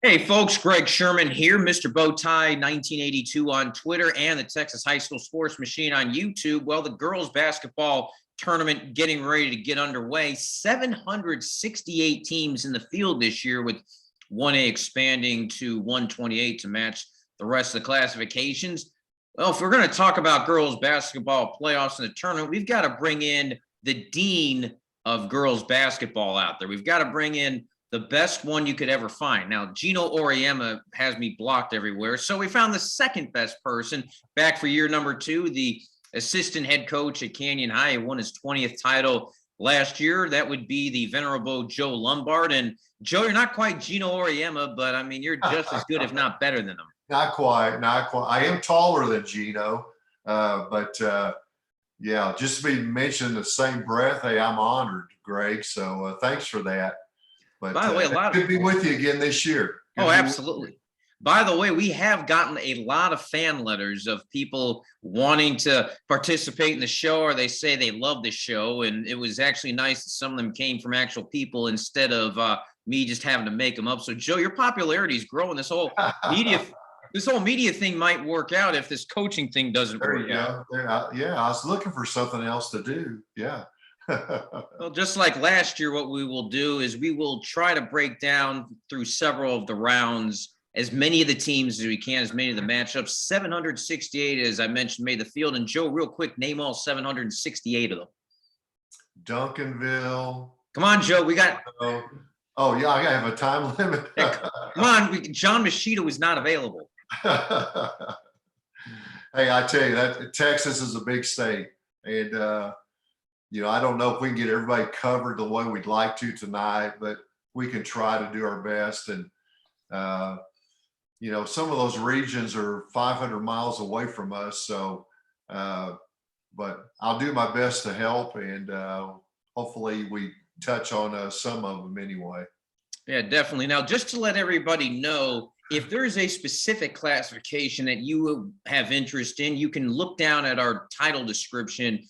Hey folks, Greg Sherman here, Mr. Bowtie 1982 on Twitter and the Texas High School Sports Machine on YouTube. Well, the girls basketball tournament getting ready to get underway. 768 teams in the field this year, with 1A expanding to 128 to match the rest of the classifications. Well, if we're going to talk about girls basketball playoffs in the tournament, we've got to bring in the dean of girls basketball out there. We've got to bring in the best one you could ever find. Now, Gino Auriemma has me blocked everywhere, so we found the second best person back for year number 2, the assistant head coach at Canyon High. He won his 20th title last year. That would be the venerable Joe Lombard. And Joe, you're not quite Gino Auriemma, but I mean, you're just as good, if not better than him. Not quite. I am taller than Gino, but yeah, just to be mentioned in the same breath, hey, I'm honored, Greg. So thanks for that. But by the way, good to be with you again this year. Oh, absolutely. By the way, we have gotten a lot of fan letters of people wanting to participate in the show, or they say they love the show. And it was actually nice that some of them came from actual people instead of me just having to make them up. So, Joe, your popularity is growing. This whole media thing might work out if this coaching thing doesn't work out. Yeah, I was looking for something else to do. Yeah. Well, just like last year, what we will do is we will try to break down through several of the rounds as many of the teams as we can, as many of the matchups. 768, as I mentioned, made the field. And Joe, real quick, name all 768 of them. Duncanville. Come on, Joe. We got. Oh yeah, I gotta have a time limit. Come on, John Machida was not available. Hey, I tell you that Texas is a big state, and I don't know if we can get everybody covered the way we'd like to tonight, but we can try to do our best. And some of those regions are 500 miles away from us, so but I'll do my best to help, and hopefully we touch on some of them anyway. Yeah, definitely. Now, just to let everybody know, if there's a specific classification that you have interest in, you can look down at our title description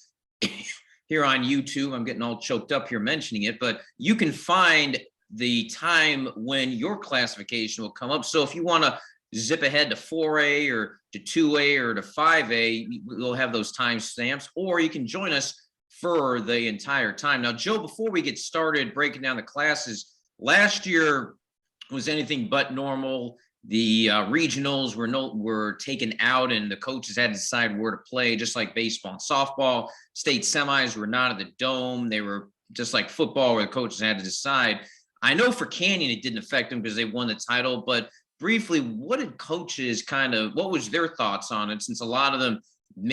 here on YouTube. I'm getting all choked up here mentioning it, but you can find the time when your classification will come up. So if you want to zip ahead to 4A or to 2A or to 5A, we'll have those time stamps, or you can join us for the entire time. Now, Joe, before we get started breaking down the classes, last year was anything but normal. The regionals were taken out, and the coaches had to decide where to play, just like baseball and softball. State semis were not at the Dome. They were just like football, where the coaches had to decide. I know for Canyon, it didn't affect them because they won the title, but briefly, what did coaches what was their thoughts on it, since a lot of them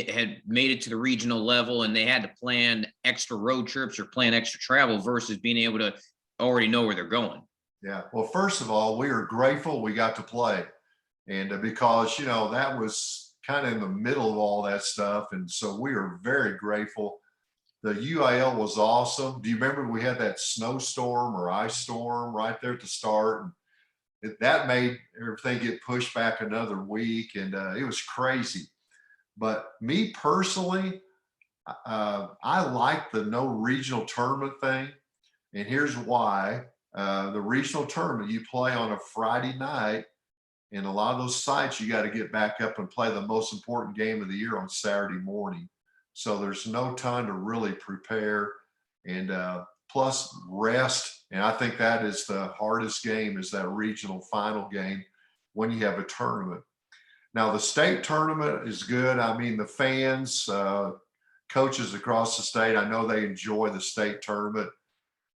had made it to the regional level and they had to plan extra road trips or plan extra travel versus being able to already know where they're going? Yeah. Well, first of all, we are grateful we got to play. And because, that was kind of in the middle of all that stuff. And so we are very grateful. The UIL was awesome. Do you remember we had that snowstorm or ice storm right there at the start? And that made everything get pushed back another week. And it was crazy. But me personally, I like the no regional tournament thing. And here's why. The regional tournament, you play on a Friday night, and a lot of those sites, you got to get back up and play the most important game of the year on Saturday morning. So there's no time to really prepare, and plus rest. And I think that is the hardest game, is that regional final game when you have a tournament. Now, the state tournament is good. I mean, the fans, coaches across the state, I know they enjoy the state tournament.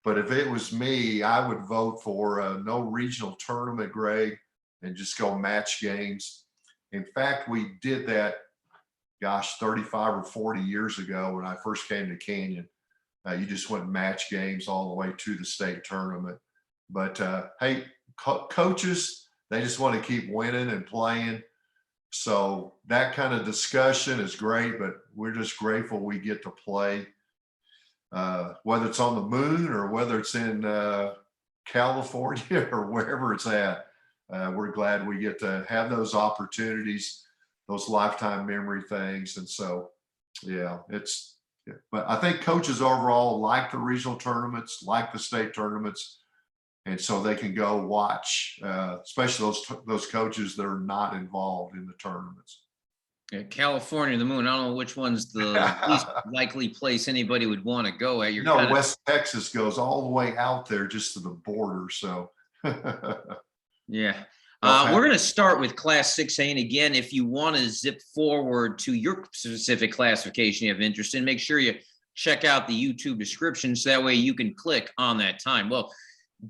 But if it was me, I would vote for no regional tournament, Greg, and just go match games. In fact, we did that, 35 or 40 years ago when I first came to Canyon. You just went match games all the way to the state tournament. But hey, coaches, they just want to keep winning and playing. So that kind of discussion is great, but we're just grateful we get to play. Whether it's on the moon or whether it's in California or wherever it's at, we're glad we get to have those opportunities, those lifetime memory things. And so, yeah, but I think coaches overall like the regional tournaments, like the state tournaments. and so they can go watch, especially those coaches that are not involved in the tournaments. Yeah, California, the moon. I don't know which one's the least likely place anybody would want to go at. You're kind of West Texas goes all the way out there just to the border. So, yeah. El We're going to start with Class 6A. And again, if you want to zip forward to your specific classification you have interest in, make sure you check out the YouTube description so that way you can click on that time. Well,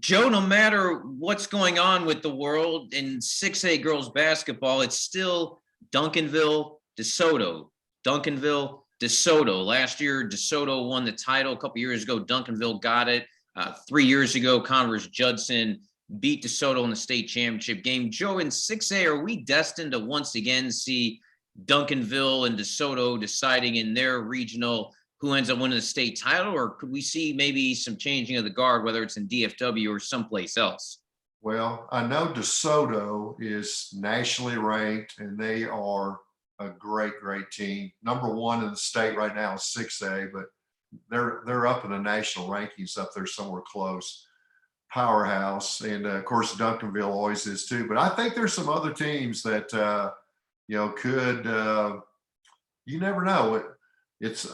Joe, no matter what's going on with the world in 6A girls basketball, it's still Duncanville, DeSoto, Duncanville, DeSoto. Last year, DeSoto won the title. A couple years ago, Duncanville got it. 3 years ago, Converse Judson beat DeSoto in the state championship game. Joe, in 6A, are we destined to once again see Duncanville and DeSoto deciding in their regional who ends up winning the state title, or could we see maybe some changing of the guard, whether it's in DFW or someplace else? Well, I know DeSoto is nationally ranked, and they are a great, great team. Number one in the state right now is 6A, but they're up in the national rankings up there somewhere close. Powerhouse, and of course Duncanville always is too. But I think there's some other teams that could. You never know.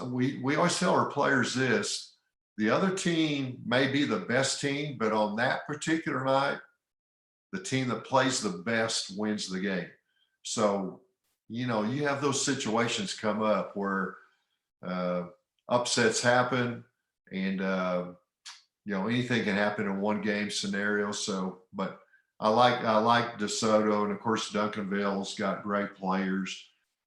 We always tell our players this: the other team may be the best team, but on that particular night, the team that plays the best wins the game. So, you have those situations come up where upsets happen, and anything can happen in one game scenario. So, but I like DeSoto, and of course Duncanville's got great players.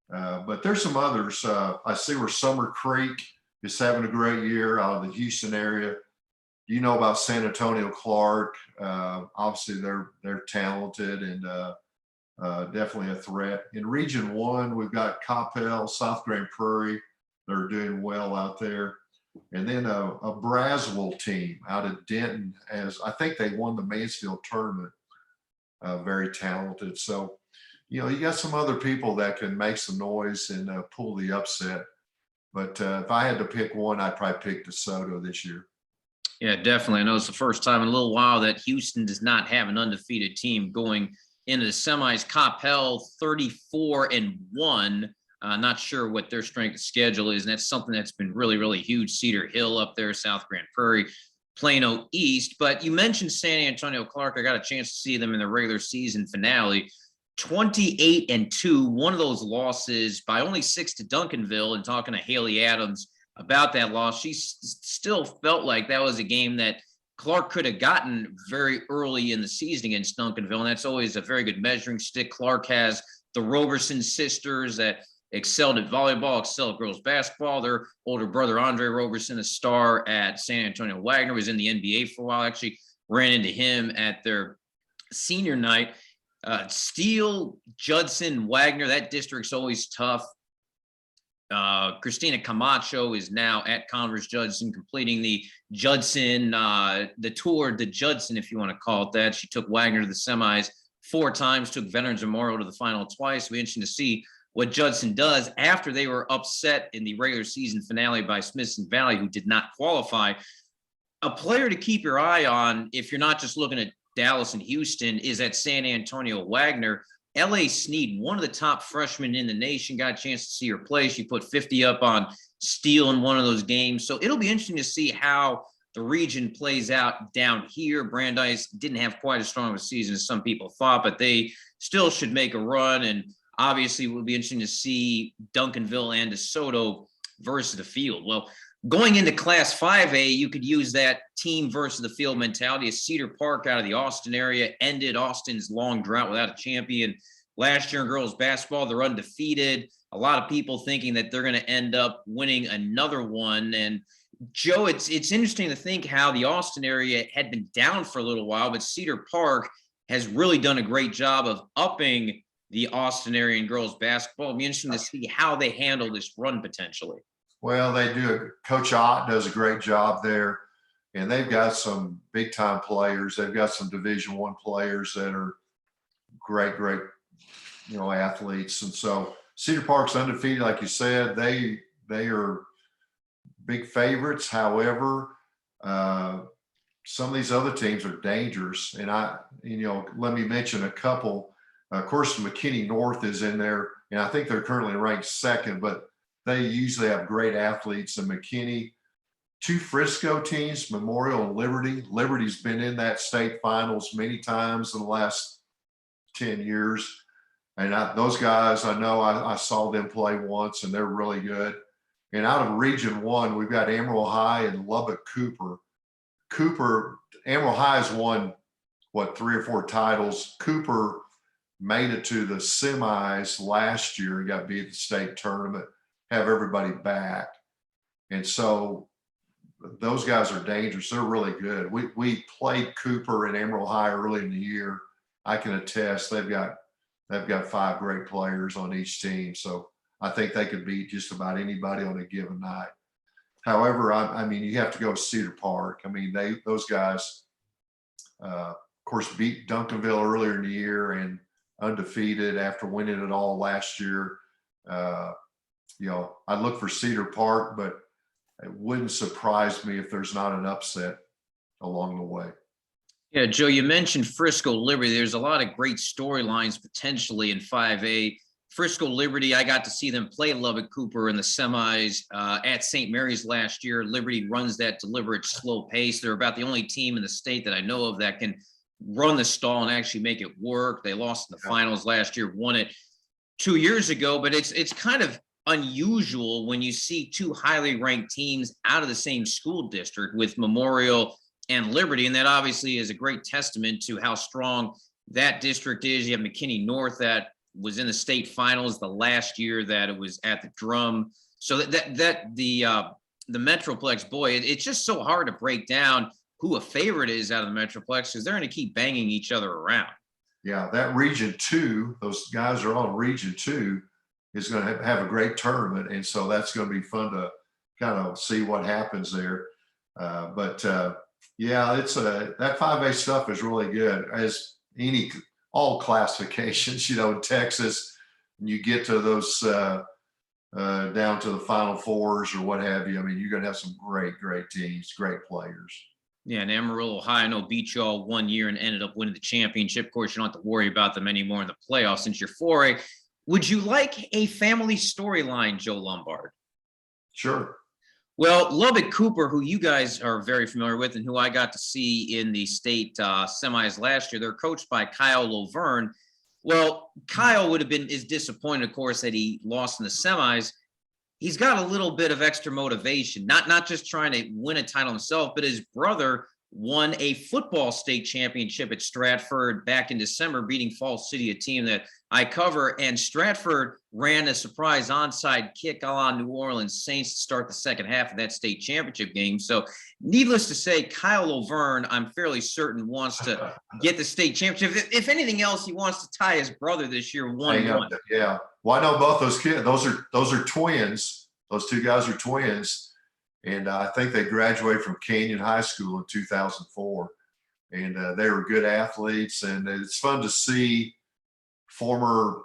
But there's some others. I see where Summer Creek is having a great year out of the Houston area. You know about San Antonio Clark. Obviously, they're talented and definitely a threat. In Region 1, we've got Coppell, South Grand Prairie. They're doing well out there. And then a Braswell team out of Denton, as I think they won the Mansfield tournament. Very talented. So, you got some other people that can make some noise and pull the upset. But if I had to pick one, I'd probably pick DeSoto this year. Yeah, definitely. I know it's the first time in a little while that Houston does not have an undefeated team going into the semis. Coppell 34-1. Not sure what their strength of schedule is, and that's something that's been really, really huge. Cedar Hill up there, South Grand Prairie, Plano East. But you mentioned San Antonio Clark. I got a chance to see them in the regular season finale. 28-2, one of those losses by only 6 to Duncanville. And talking to Haley Adams about that loss, she still felt like that was a game that Clark could have gotten very early in the season against Duncanville, and that's always a very good measuring stick. Clark has the Roberson sisters that excelled at volleyball, excelled at girls basketball. Their older brother, Andre Roberson, a star at San Antonio Wagner, was in the NBA for a while. Actually ran into him at their senior night. Steele, Judson, Wagner, that district's always tough. Christina Camacho is now at Converse Judson, completing the Judson, the tour to Judson, if you want to call it that. She took Wagner to the semis 4 times, took Veterans Memorial to the final twice. It'll be interesting to see what Judson does after they were upset in the regular season finale by Smithson Valley, who did not qualify. A player to keep your eye on, if you're not just looking at Dallas and Houston, is at San Antonio Wagner. L.A. Sneed, one of the top freshmen in the nation, got a chance to see her play. She put 50 up on Steele in one of those games. So it'll be interesting to see how the region plays out down here. Brandeis didn't have quite as strong of a season as some people thought, but they still should make a run. And obviously, it will be interesting to see Duncanville and DeSoto versus the field. Well, going into Class 5A, you could use that team versus the field mentality. As Cedar Park out of the Austin area ended Austin's long drought without a champion. Last year in girls basketball, they're undefeated. A lot of people thinking that they're going to end up winning another one. And Joe, it's interesting to think how the Austin area had been down for a little while, but Cedar Park has really done a great job of upping the Austin area in girls basketball. It'll be interesting to see how they handle this run potentially. Well, they do. Coach Ott does a great job there, and they've got some big time players. They've got some Division I players that are great, athletes. And so Cedar Park's undefeated, like you said. They are big favorites. However, some of these other teams are dangerous. And let me mention a couple. Of course, McKinney North is in there, and I think they're currently ranked second, but they usually have great athletes in McKinney. Two Frisco teams, Memorial and Liberty. Liberty's been in that state finals many times in the last 10 years. And those guys, I know I saw them play once, and they're really good. And out of Region 1, we've got Emerald High and Lubbock Cooper. Emerald High has won, 3 or 4 titles. Cooper made it to the semis last year and got beat at the state tournament, have everybody back. And so those guys are dangerous. They're really good. We played Cooper and Emerald High early in the year. I can attest they've got 5 great players on each team. So I think they could beat just about anybody on a given night. However, I mean, you have to go to Cedar Park. I mean, those guys, of course, beat Duncanville earlier in the year and undefeated after winning it all last year. I'd look for Cedar Park, but it wouldn't surprise me if there's not an upset along the way. Yeah, Joe, you mentioned Frisco Liberty. There's a lot of great storylines potentially in 5A. Frisco Liberty, I got to see them play Lubbock Cooper in the semis at St. Mary's last year. Liberty runs that deliberate slow pace. They're about the only team in the state that I know of that can run the stall and actually make it work. They lost in the finals last year, won it 2 years ago, but it's kind of unusual when you see 2 highly ranked teams out of the same school district with Memorial and Liberty. And that obviously is a great testament to how strong that district is. You have McKinney North that was in the state finals the last year that it was at the Drum. So the Metroplex, boy, it's just so hard to break down who a favorite is out of the Metroplex because they're going to keep banging each other around. Yeah, that Region 2, those guys are on Region 2 is going to have a great tournament. And so that's going to be fun to kind of see what happens there. Yeah, that 5A stuff is really good as all classifications, in Texas, and you get to those down to the Final Fours or what have you. I mean, you're going to have some great teams, great players. Yeah, and Amarillo High, I know, beat you all 1 year and ended up winning the championship. Of course, you don't have to worry about them anymore in the playoffs since you're 4A. Would you like a family storyline, Joe Lombard? Sure. Well, Lubbock Cooper, who you guys are very familiar with and who I got to see in the state semis last year, they're coached by Kyle Laverne. Well, Kyle is disappointed, of course, that he lost in the semis. He's got a little bit of extra motivation, not just trying to win a title himself, but his brother won a football state championship at Stratford back in December, beating Falls City, a team that I cover. And Stratford ran a surprise onside kick a la New Orleans Saints to start the second half of that state championship game. So needless to say, Kyle Laverne, I'm fairly certain, wants to get the state championship. If anything else, he wants to tie his brother this year 1-1. Yeah. Well, I know both those kids. Those are twins. Those 2 guys are twins. And I think they graduated from Canyon High School in 2004. And they were good athletes. And it's fun to see former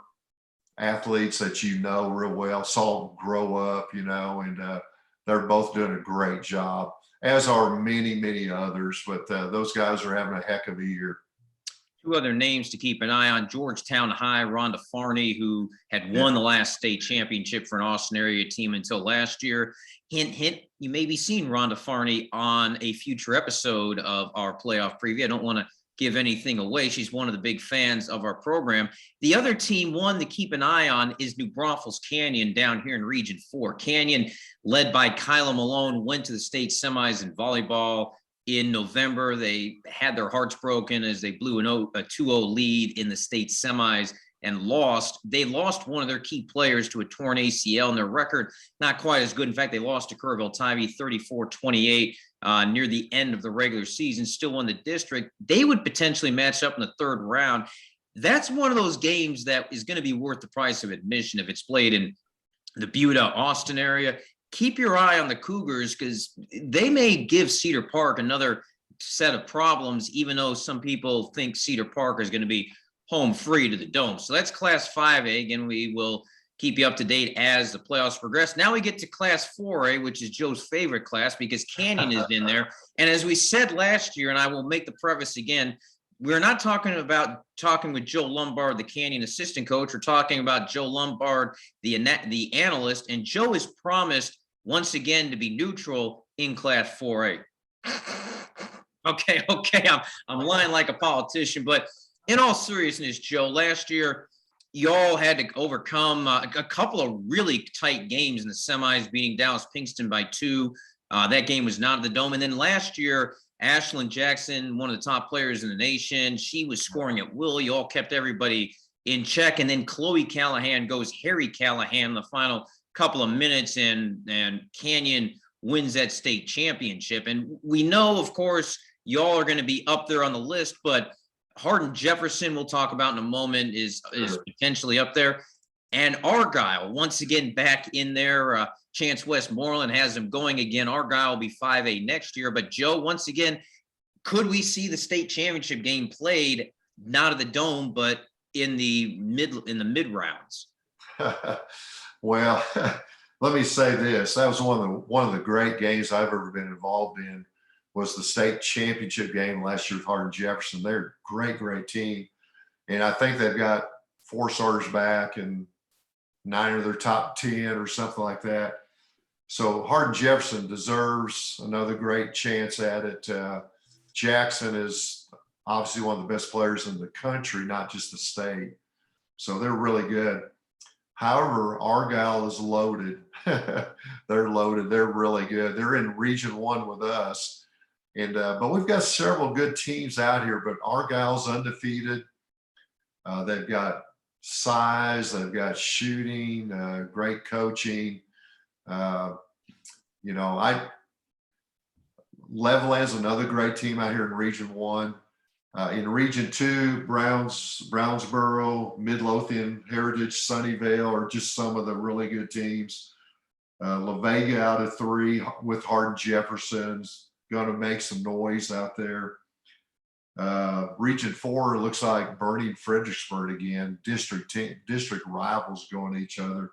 athletes that real well, saw them grow up, and they're both doing a great job, as are many others. But those guys are having a heck of a year. 2 other names to keep an eye on: Georgetown High, Rhonda Farney, who had won the last state championship for an Austin area team until last year. Hint, hint, you may be seeing Rhonda Farney on a future episode of our playoff preview. I don't want to give anything away. She's one of the big fans of our program. The other team, one to keep an eye on, is New Braunfels Canyon down here in Region 4. Canyon, led by Kyla Malone, went to the state semis in volleyball in November. They had their hearts broken as they blew a 2-0 lead in the state semis and lost. They lost one of their key players to a torn ACL, and their record not quite as good. In fact, they lost to Kerrville-Tybee 34-28 near the end of the regular season, still won the district. They would potentially match up in the 3rd round. That's one of those games that is going to be worth the price of admission if it's played in the Buda, Austin area. Keep your eye on the Cougars because they may give Cedar Park another set of problems, even though some people think Cedar Park is going to be home free to the Dome. So that's Class 5A. Again, we will keep you up to date as the playoffs progress. Now we get to Class 4A, which is Joe's favorite class because Canyon is in there. And as we said last year, and I will make the preface again, we're not talking with Joe Lombard, the Canyon assistant coach. We're talking about Joe Lombard, the analyst. And Joe has promised once again to be neutral in Class 4A. Okay, I'm lying like a politician, but in all seriousness, Joe, last year y'all had to overcome a couple of really tight games in the semis, beating Dallas Pinkston by 2. That game was not at the Dome. And then last year, Ashlyn Jackson, one of the top players in the nation, she was scoring at will. You all kept everybody in check. And then Chloe Callahan goes Harry Callahan in the final couple of minutes, and Canyon wins that state championship. And we know, of course, y'all are going to be up there on the list, but Hardin Jefferson, we'll talk about in a moment, is potentially up there. And Argyle, once again, back in there. Chance Westmoreland has them going again. Argyle will be 5A next year. But Joe, once again, could we see the state championship game played not at the Dome, but in the mid rounds? Well, let me say this. That was one of the great games I've ever been involved in, was the state championship game last year with Hardin Jefferson. They're a great team. And I think they've got 4 starters back and 9 of their top 10 or something like that. So Hardin Jefferson deserves another great chance at it. Jackson is obviously one of the best players in the country, not just the state. So they're really good. However, Argyle is loaded. They're loaded. They're really good. They're in Region 1 with us. And but we've got several good teams out here, but Argyle's undefeated. They've got size, they've got shooting, great coaching. Levelland's another great team out here in Region 1. In Region 2, Brownsboro, Midlothian, Heritage, Sunnyvale are just some of the really good teams. La Vega out of 3 with Hardin Jefferson's going to make some noise out there. Region 4 looks like Bernie and Fredericksburg again, district rivals going to each other.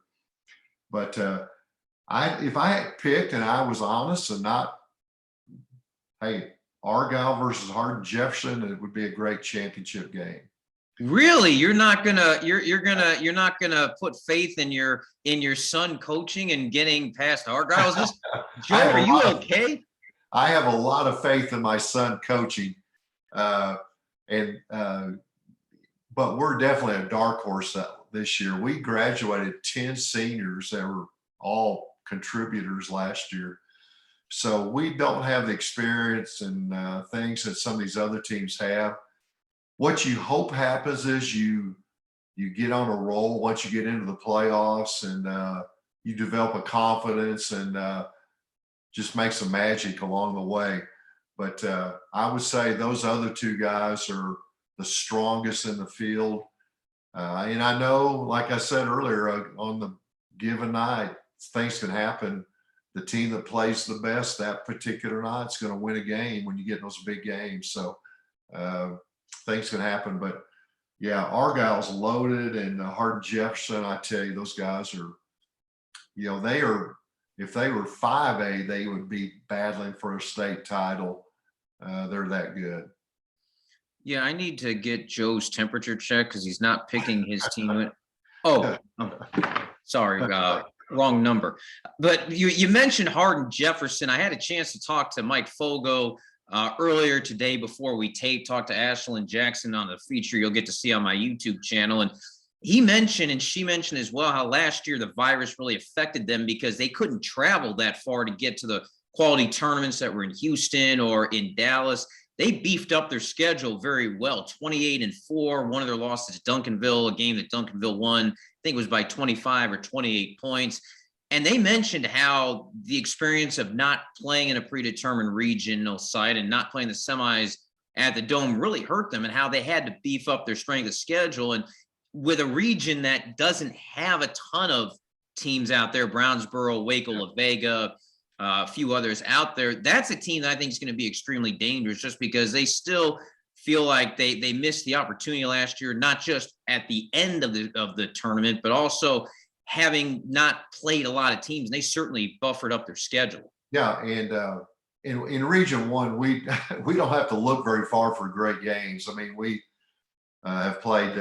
But if I had picked and I was honest and not, hey, Argyle versus Hardin Jefferson, it would be a great championship game. Really? You're not gonna put faith in your son coaching and getting past Argyle? Is this, Joe, are you okay? I have a lot of faith in my son coaching. But we're definitely a dark horse this year. We graduated 10 seniors that were all contributors last year. So we don't have the experience and things that some of these other teams have. What you hope happens is you get on a roll once you get into the playoffs, and you develop a confidence and just make some magic along the way. But I would say those other 2 guys are the strongest in the field. And I know, like I said earlier, on the given night, things can happen. The team that plays the best that particular night is going to win a game when you get those big games. So things can happen. But, yeah, Argyle's loaded, and Hardin Jefferson, I tell you, those guys are, they are, if they were 5A, they would be battling for a state title. They're that good. Yeah, I need to get Joe's temperature check because he's not picking his team. Oh, sorry, wrong number. But you mentioned Hardin Jefferson. I had a chance to talk to Mike Fogo earlier today before we talked to Ashlyn Jackson on the feature you'll get to see on my YouTube channel. And he mentioned, and she mentioned as well, how last year the virus really affected them because they couldn't travel that far to get to the quality tournaments that were in Houston or in Dallas. They beefed up their schedule very well, 28-4. One of their losses to Duncanville, a game that Duncanville won, I think it was by 25 or 28 points. And they mentioned how the experience of not playing in a predetermined regional site and not playing the semis at the Dome really hurt them, and how they had to beef up their strength of schedule. And with a region that doesn't have a ton of teams out there, Brownsboro, Waco, La Vega, a few others out there, that's a team that I think is going to be extremely dangerous, just because they still feel like they missed the opportunity last year, not just at the end of the tournament, but also having not played a lot of teams, and they certainly buffered up their schedule. Yeah, and in Region One, we we don't have to look very far for great games. I mean, we have played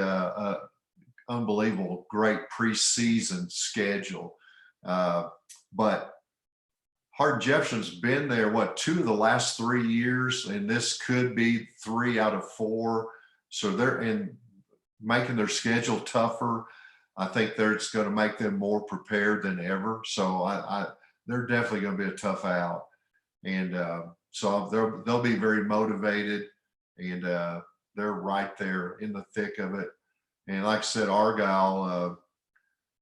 unbelievable, great preseason schedule, but Hardin Jefferson's been there, what, 2 of the last 3 years, and this could be 3 out of 4. So they're in making their schedule tougher. I think it's going to make them more prepared than ever. So they're definitely going to be a tough out, and so they'll be very motivated, and they're right there in the thick of it. And like I said, Argyle,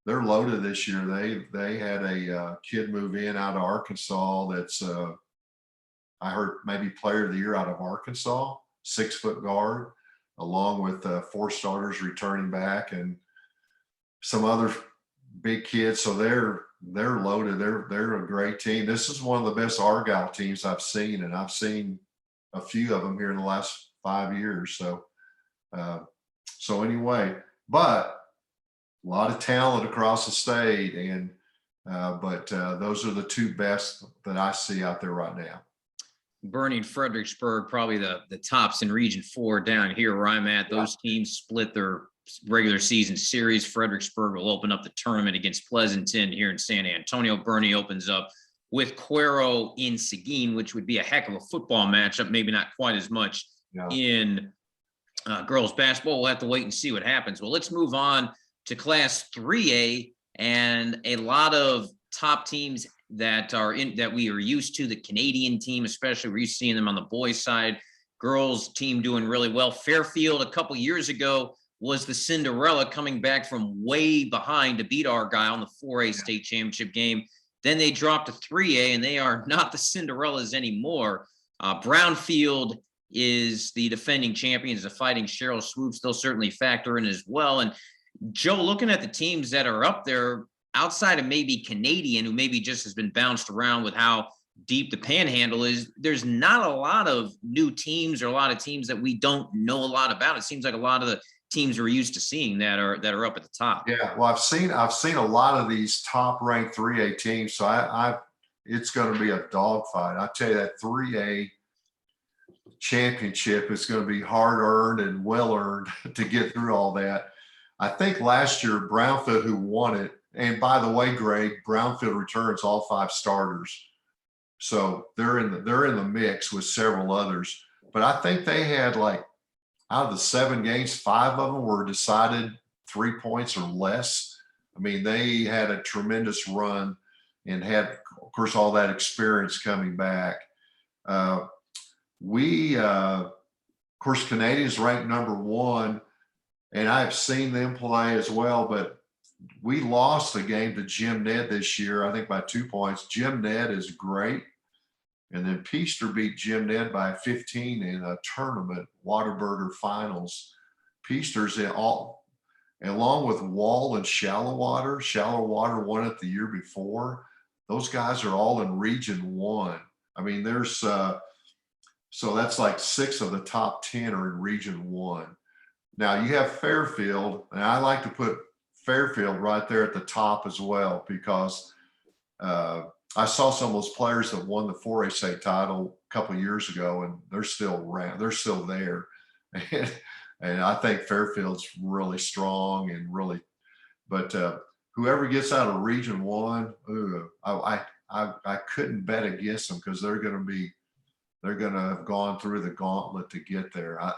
they're loaded this year. They had a kid move in out of Arkansas that's I heard maybe player of the year out of Arkansas, 6-foot guard, along with 4 starters returning back and some other big kids. So they're loaded. They're a great team. This is one of the best Argyle teams I've seen, and I've seen a few of them here in the last 5 years. So anyway, but a lot of talent across the state, and but those are the 2 best that I see out there right now. Bernie and Fredericksburg, probably the tops in Region 4 down here where I'm at. Those teams split their regular season series. Fredericksburg will open up the tournament against Pleasanton here in San Antonio. Bernie opens up with Cuero in Seguin, which would be a heck of a football matchup. Maybe not quite as much in girls basketball. We'll have to wait and see what happens. Well, let's move on to Class 3A, and a lot of top teams that we are used to. The Canadian team, especially, we're used to seeing them on the boys' side. Girls team doing really well. Fairfield a couple years ago was the Cinderella, coming back from way behind to beat Argyle in the 4A state championship game. Then they dropped to 3A, and they are not the Cinderellas anymore. Brownfield is the defending champions, the Fighting Cheryl Swoops. They'll certainly factor in as well. And Joe, looking at the teams that are up there, outside of maybe Canadian, who maybe just has been bounced around with how deep the panhandle is, there's not a lot of new teams or a lot of teams that we don't know a lot about. It seems like a lot of the teams we're used to seeing that are up at the top. Yeah, well, I've seen a lot of these top ranked 3A teams, so it's going to be a dogfight. I tell you, that 3A championship is going to be hard earned and well earned to get through all that. I think last year Brownfield, who won it, and by the way, Greg, Brownfield returns all 5 starters, so they're in the mix with several others. But I think they had, like, out of the 7 games, 5 of them were decided 3 points or less. I mean, they had a tremendous run and had, of course, all that experience coming back. Of course, Canadians ranked number 1, and I've seen them play as well, but we lost a game to Jim Ned this year, I think by 2 points. Jim Ned is great. And then Peaster beat Jim Ned by 15 in a tournament, Whataburger Finals. Peaster's along with Wall and Shallow Water. Shallow Water won it the year before. Those guys are all in Region 1. I mean, there's so that's like 6 of the top 10 are in Region 1. Now you have Fairfield, and I like to put Fairfield right there at the top as well, because I saw some of those players that won the 4A state title a couple of years ago, and they're still around. They're still there. And I think Fairfield's really strong and really, but whoever gets out of Region 1, I couldn't bet against them, because they're going to have gone through the gauntlet to get there. I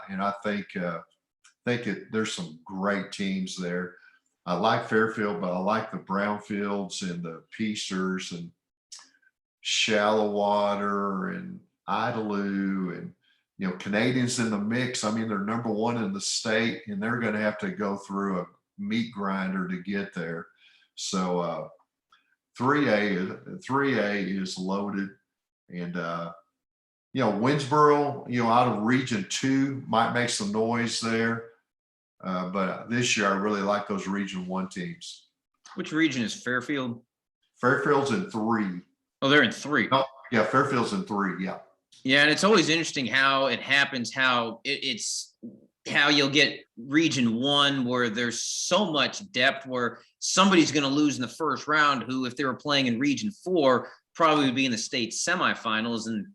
think there's some great teams there. I like Fairfield, but I like the Brownfields and the Peasters and Shallow Water and Idalou, and Canadians in the mix. I mean, they're number 1 in the state, and they're going to have to go through a meat grinder to get there. So 3A is loaded, and Winsboro, out of Region 2 might make some noise there. But this year I really like those Region 1 teams. Which region is Fairfield? Fairfield's in 3. Oh, they're in 3. Oh, yeah, Fairfield's in 3. Yeah. Yeah, and it's always interesting how it happens, how it's how you'll get Region 1 where there's so much depth where somebody's going to lose in the first round who, if they were playing in Region 4, probably would be in the state semifinals. And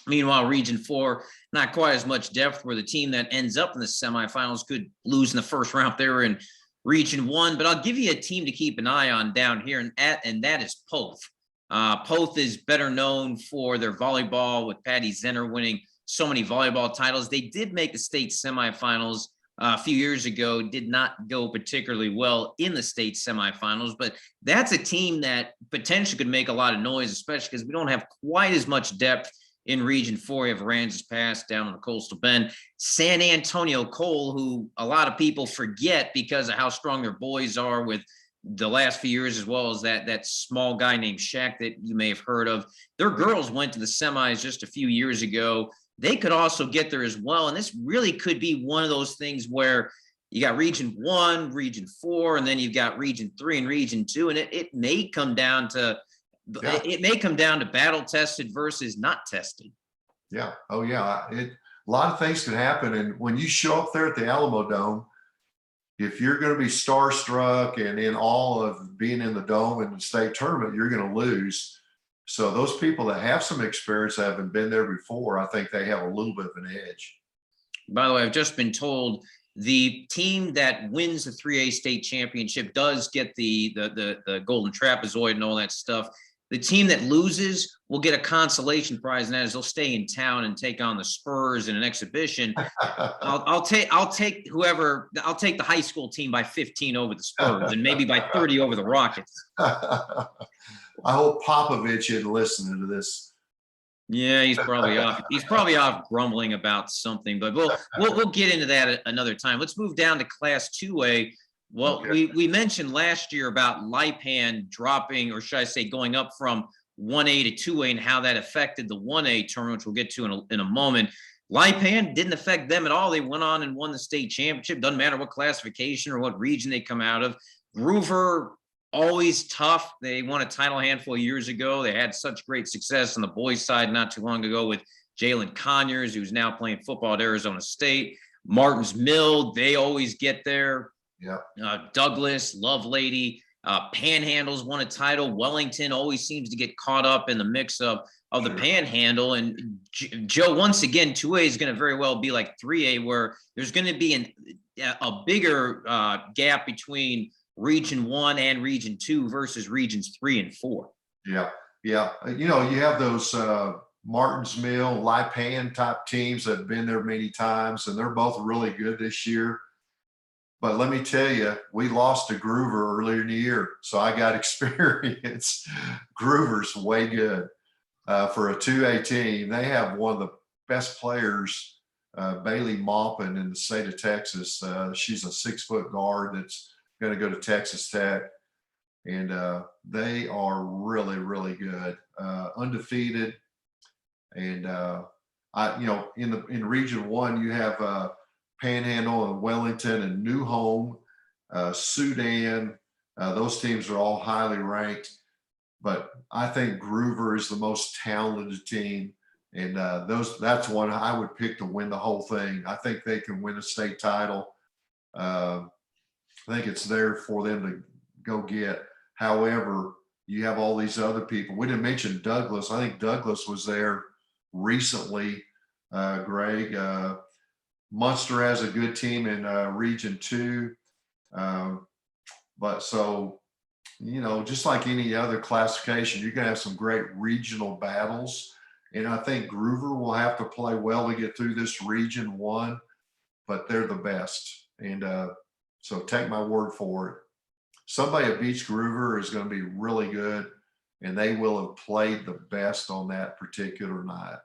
meanwhile, Region 4, not quite as much depth where the team that ends up in the semifinals could lose in the first round. They were in Region 1. But I'll give you a team to keep an eye on down here, and that is Poth. Poth is better known for their volleyball, with Patty Zenner winning so many volleyball titles. They did make the state semifinals a few years ago, did not go particularly well in the state semifinals, but that's a team that potentially could make a lot of noise, especially because we don't have quite as much depth in Region 4. You have Aransas Pass down on the Coastal Bend. San Antonio Cole, who a lot of people forget because of how strong their boys are with the last few years, as well as that small guy named Shaq that you may have heard of. Their girls went to the semis just a few years ago. They could also get there as well. And this really could be one of those things where you got Region 1, Region 4, and then you've got Region 3 and Region 2. And it may come down to battle tested versus not tested. Yeah. Oh yeah. A lot of things can happen. And when you show up there at the Alamo Dome, if you're going to be starstruck and in awe of being in the dome in the state tournament, you're going to lose. So those people that have some experience, that haven't been there before, I think they have a little bit of an edge. By the way, I've just been told the team that wins the 3A state championship does get the golden trapezoid and all that stuff. The team that loses will get a consolation prize, and that is they'll stay in town and take on the Spurs in an exhibition. I'll take the high school team by 15 over the Spurs and maybe by 30 over the Rockets. I hope Popovich isn't listening to this. Yeah, he's probably off. He's probably off grumbling about something, but we'll get into that another time. Let's move down to Class 2A. Well, okay. we mentioned last year about Lipan dropping, or should I say going up from 1A to 2A, and how that affected the 1A tournament, which we'll get to in a moment. Lipan didn't affect them at all. They went on and won the state championship. Doesn't matter what classification or what region they come out of. Groover, always tough. They won a title a handful of years ago. They had such great success on the boys' side not too long ago with Jalen Conyers, who's now playing football at Arizona State. Martins Mill, they always get there. Yeah. Douglas, Lovelady, Panhandles won a title. Wellington always seems to get caught up in the mix of the Panhandle. And Joe, once again, 2A is going to very well be like 3A, where there's going to be a bigger gap between Region 1 and Region 2 versus Regions 3 and 4. Yeah. Yeah. You have those Martins Mill, Lipan type teams that have been there many times, and they're both really good this year. But let me tell you, we lost to Groover earlier in the year, so I got experience. Groover's way good for a 2A team. They have one of the best players, Bailey Maupin, in the state of Texas. She's a 6-foot guard that's going to go to Texas Tech, and they are really, really good, undefeated. And in Region 1, you have Panhandle and Wellington and New Home, Sudan. Those teams are all highly ranked, but I think Groover is the most talented team, and that's one I would pick to win the whole thing. I think they can win a state title. I think it's there for them to go get. However, you have all these other people. We didn't mention Douglas. I think Douglas was there recently, Greg. Munster has a good team in Region 2. But so, just like any other classification, you're going to have some great regional battles. And I think Groover will have to play well to get through this Region 1, but they're the best. And so take my word for it. Somebody that beats Groover is going to be really good, and they will have played the best on that particular night.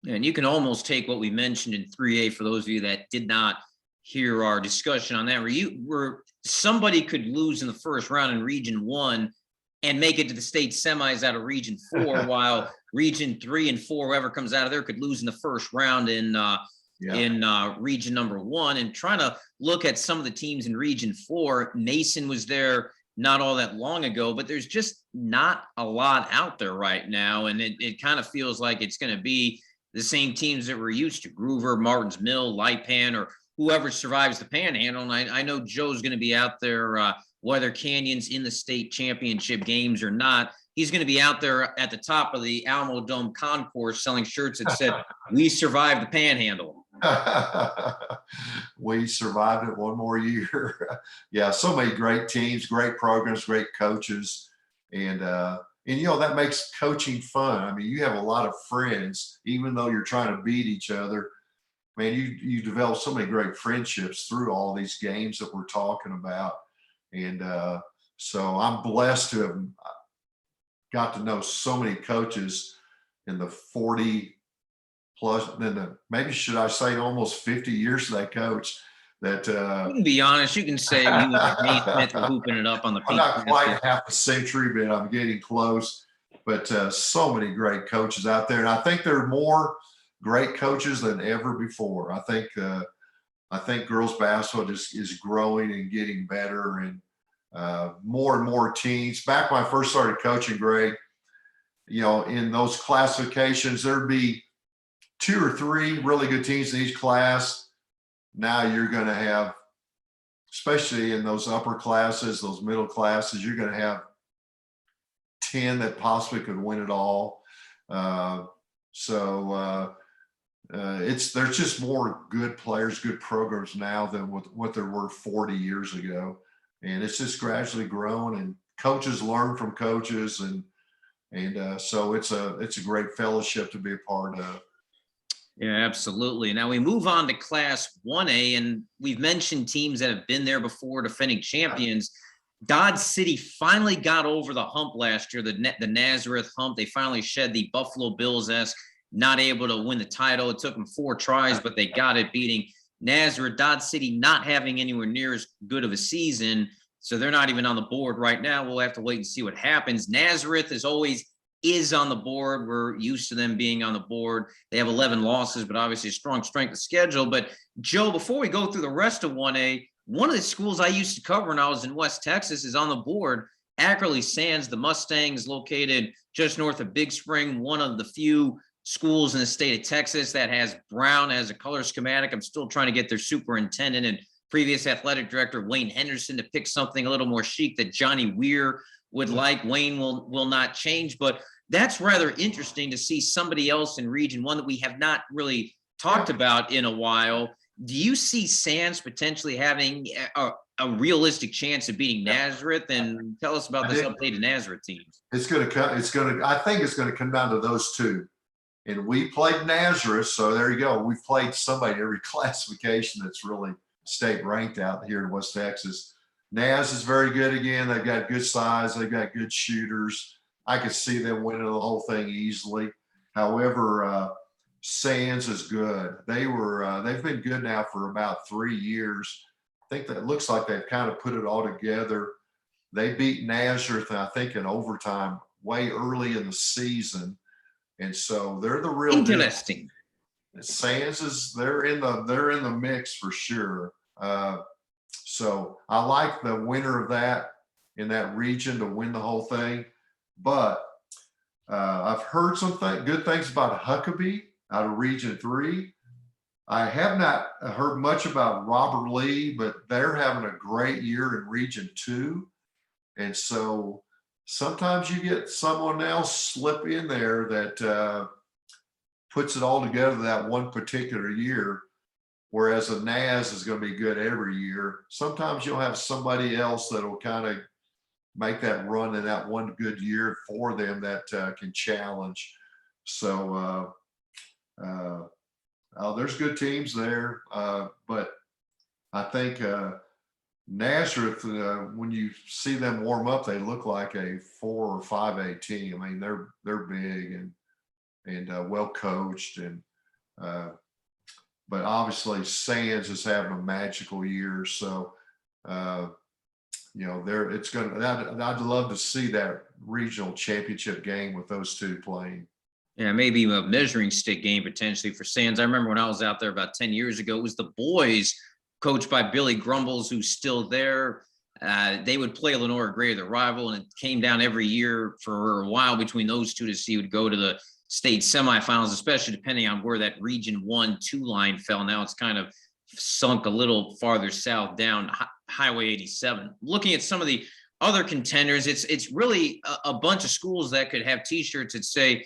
And you can almost take what we mentioned in 3A for those of you that did not hear our discussion on that, where somebody could lose in the first round in Region 1 and make it to the state semis out of Region 4, while Region 3 and 4, whoever comes out of there, could lose in the first round in Region number 1. And trying to look at some of the teams in Region 4, Mason was there not all that long ago, but there's just not a lot out there right now. And it kind of feels like it's going to be the same teams that we're used to: Groover, Martins Mill, Lipan, or whoever survives the Panhandle. And I know Joe's going to be out there, whether Canyon's in the state championship games or not. He's going to be out there at the top of the Alamo Dome concourse selling shirts that said, "We survived the Panhandle." We survived it one more year. Yeah, so many great teams, great programs, great coaches. And that makes coaching fun. I mean, you have a lot of friends, even though you're trying to beat each other. Man, you develop so many great friendships through all these games that we're talking about. And so I'm blessed to have got to know so many coaches in the 40 plus, then maybe should I say almost 50 years that I coach. That you can be honest. You can say you and Naismith were hooping it up on the I'm not quite half a century, but I'm getting close. But so many great coaches out there, and I think there are more great coaches than ever before. I think girls basketball is growing and getting better, and more teams. Back when I first started coaching, Greg, in those classifications, there'd be 2 or 3 really good teams in each class. Now you're going to have, especially in those upper classes, those middle classes, you're going to have 10 that possibly could win it all. There's just more good players, good programs now than what there were 40 years ago. And it's just gradually grown, and coaches learn from coaches. And so it's a great fellowship to be a part of. Yeah, absolutely. Now we move on to Class 1A, and we've mentioned teams that have been there before, defending champions. Dodge City finally got over the hump last year, the Nazareth hump. They finally shed the Buffalo Bills-esque, not able to win the title. It took them 4 tries, but they got it, beating Nazareth. Dodge City not having anywhere near as good of a season, so they're not even on the board right now. We'll have to wait and see what happens. Nazareth, as always, is on the board. We're used to them being on the board. They have 11 losses, but obviously a strong strength of schedule. But Joe, before we go through the rest of 1A, one of the schools I used to cover when I was in West Texas is on the board. Ackerley Sands, the Mustangs, located just north of Big Spring, one of the few schools in the state of Texas that has brown as a color schematic. I'm still trying to get their superintendent and previous athletic director, Wayne Henderson, to pick something a little more chic that Johnny Weir would like. Wayne will not change, but that's rather interesting to see somebody else in Region 1 that we have not really talked about in a while. Do you see Sands potentially having a realistic chance of beating Nazareth? And tell us about this updated Nazareth teams. I think it's going to come down to those two. And we played Nazareth, so there you go. We've played somebody in every classification that's really state ranked out here in West Texas. Naz is very good again. They've got good size. They've got good shooters. I could see them winning the whole thing easily. However, Sands is good. They've been good now for about 3 years. I think that it looks like they've kind of put it all together. They beat Nazareth, I think, in overtime way early in the season. And so they're the real interesting. Sands they're in the mix for sure. So I like the winner of that in that region to win the whole thing. But I've heard some good things about Huckabee out of Region 3. I have not heard much about Robert Lee, but they're having a great year in Region 2. And so sometimes you get someone else slip in there that puts it all together that one particular year, whereas a Naz is going to be good every year. Sometimes you'll have somebody else that'll kind of make that run in that one good year for them that can challenge. So there's good teams there, but I think Nazareth, when you see them warm up, they look like a 4 or 5A team. I mean, they're big and well coached, and but obviously Sands is having a magical year. So I'd love to see that regional championship game with those two playing. Yeah, maybe a measuring stick game potentially for Sands. I remember when I was out there about 10 years ago, it was the boys coached by Billy Grumbles, who's still there. They would play Lenora Gray, the rival, and it came down every year for a while between those two to see who would go to the state semifinals, especially depending on where that Region 1-2 line fell. Now it's kind of sunk a little farther south down Highway 87. Looking at some of the other contenders, it's really a bunch of schools that could have T-shirts that say,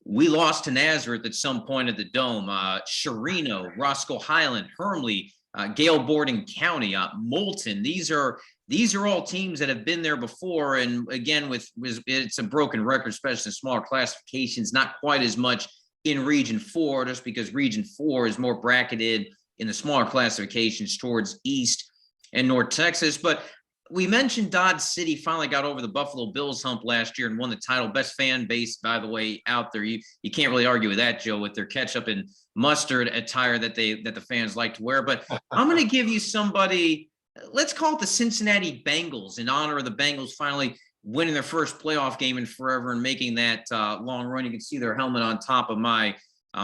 "We lost to Nazareth at some point at the Dome." Sherino, Roscoe Highland, Hermleigh, Gale Borden County, Moulton. These are all teams that have been there before. And again, it's a broken record, especially in smaller classifications, not quite as much in Region 4, just because Region 4 is more bracketed in the smaller classifications towards East and North Texas. But we mentioned Dodge City finally got over the Buffalo Bills hump last year and won the title. Best fan base, by the way, out there. You can't really argue with that, Joe, with their ketchup and mustard attire that the fans like to wear. But I'm going to give you somebody, let's call it the Cincinnati Bengals, in honor of the Bengals finally winning their first playoff game in forever and making that long run. You can see their helmet on top of my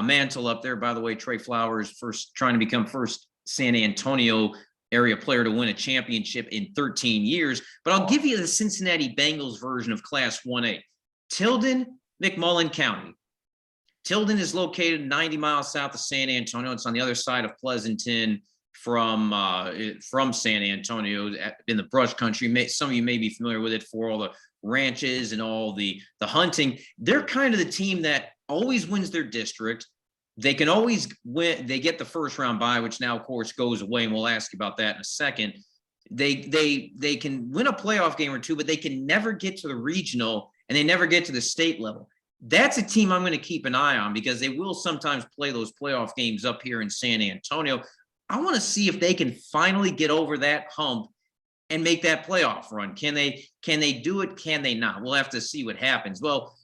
mantle up there. By the way, Trey Flowers trying to become first San Antonio area player to win a championship in 13 years. But I'll give you the Cincinnati Bengals version of Class 1A. Tilden, McMullen County. Tilden is located 90 miles south of San Antonio. It's on the other side of Pleasanton from San Antonio in the brush country. Some of you may be familiar with it for all the ranches and all the hunting. They're kind of the team that always wins their district. They can always win. They get the first round bye, which now, of course, goes away, and we'll ask about that in a second. They can win a playoff game or two, but they can never get to the regional, and they never get to the state level. That's a team I'm going to keep an eye on because they will sometimes play those playoff games up here in San Antonio. I want to see if they can finally get over that hump and make that playoff run. Can they do it? Can they not? We'll have to see what happens. Well,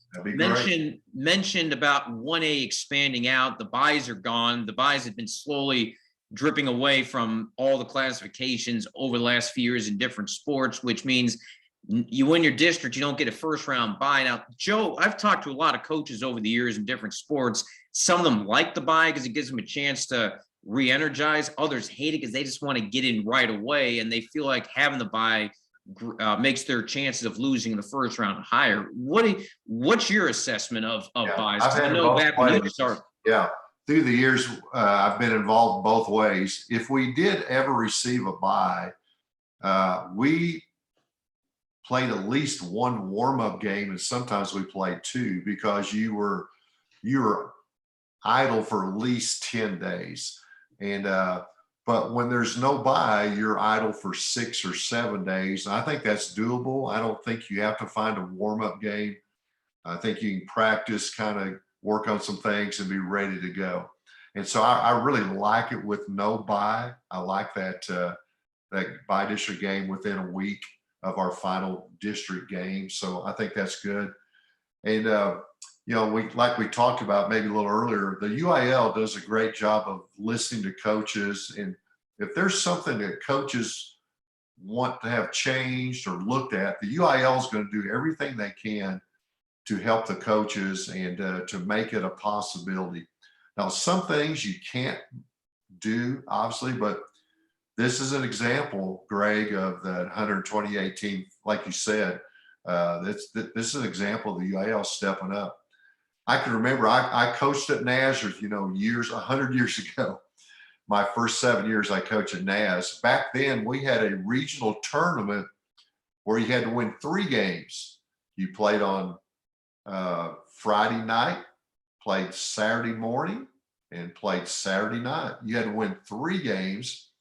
mentioned about 1A expanding out. The byes are gone. The byes have been slowly dripping away from all the classifications over the last few years in different sports, which means you win your district, you don't get a first round bye. Now, Joe, I've talked to a lot of coaches over the years in different sports. Some of them like the bye because it gives them a chance to re-energize. Others hate it because they just want to get in right away, and they feel like having the bye makes their chances of losing in the first round higher. What's your assessment of byes? I know back when you started. Yeah, through the years, I've been involved both ways. If we did ever receive a bye, we played at least one warm-up game, and sometimes we played two because you were idle for at least 10 days. And but when there's no bye, you're idle for 6 or 7 days. And I think that's doable. I don't think you have to find a warm-up game. I think you can practice, kind of work on some things and be ready to go. And so I really like it with no bye. I like that bye district game within a week of our final district game. So I think that's good. And we talked about maybe a little earlier, the UIL does a great job of listening to coaches. And if there's something that coaches want to have changed or looked at, the UIL is going to do everything they can to help the coaches and to make it a possibility. Now, some things you can't do, obviously, but this is an example, Greg, of the 128 team, like you said. This is an example of the UIL stepping up. I can remember I coached at Nazareth, 100 years ago. My first 7 years I coached at Naz. Back then, we had a regional tournament where you had to win 3 games. You played on Friday night, played Saturday morning, and played Saturday night. You had to win 3 games.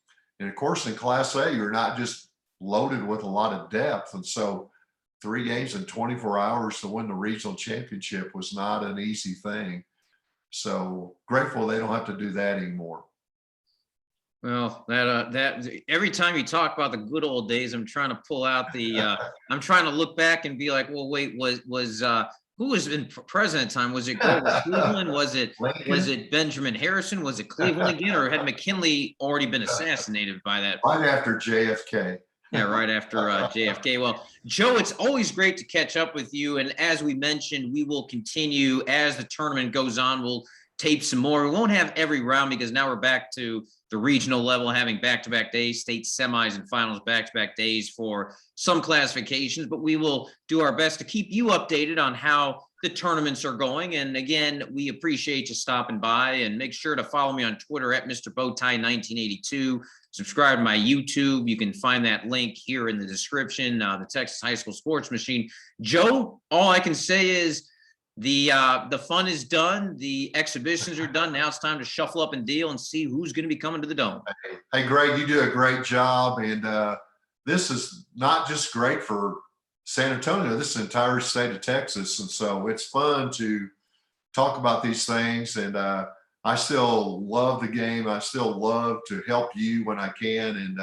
And of course, in Class A, you're not just loaded with a lot of depth. And so 3 games in 24 hours to win the regional championship was not an easy thing. So grateful they don't have to do that anymore. Well, that every time you talk about the good old days, I'm trying to pull out I'm trying to look back and be like, well, wait, was who was in president time? Was it Grover Cleveland? Was it Benjamin Harrison? Was it Cleveland again, or had McKinley already been assassinated by that? Right after JFK. Yeah, right after JFK. Well, Joe, it's always great to catch up with you. And as we mentioned, we will continue as the tournament goes on. We'll tape some more. We won't have every round because now we're back to the regional level, having back-to-back days, state semis and finals back-to-back days for some classifications. But we will do our best to keep you updated on how the tournaments are going. And again, we appreciate you stopping by, and make sure to follow me on Twitter at Mr. Bowtie 1982. Subscribe to my YouTube. You can find that link here in the description, the Texas High School Sports Machine. Joe, all I can say is the fun is done. The exhibitions are done. Now it's time to shuffle up and deal and see who's going to be coming to the Dome. Hey, Greg, you do a great job. And this is not just great for San Antonio, this is the entire state of Texas. And so it's fun to talk about these things. And I still love the game. I still love to help you when I can. And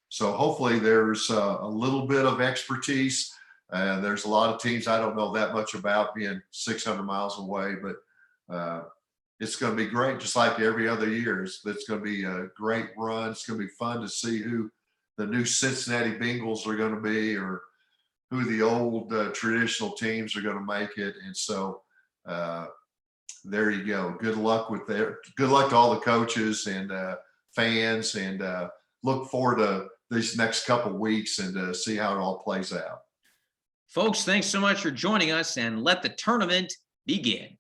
so hopefully there's a little bit of expertise. There's a lot of teams I don't know that much about, being 600 miles away, but it's going to be great, just like every other year. It's going to be a great run. It's going to be fun to see who the new Cincinnati Bengals are going to be, or who the old traditional teams are going to make it. And so there you go. Good luck to all the coaches and fans, and look forward to these next couple of weeks and see how it all plays out. Folks, thanks so much for joining us, and let the tournament begin.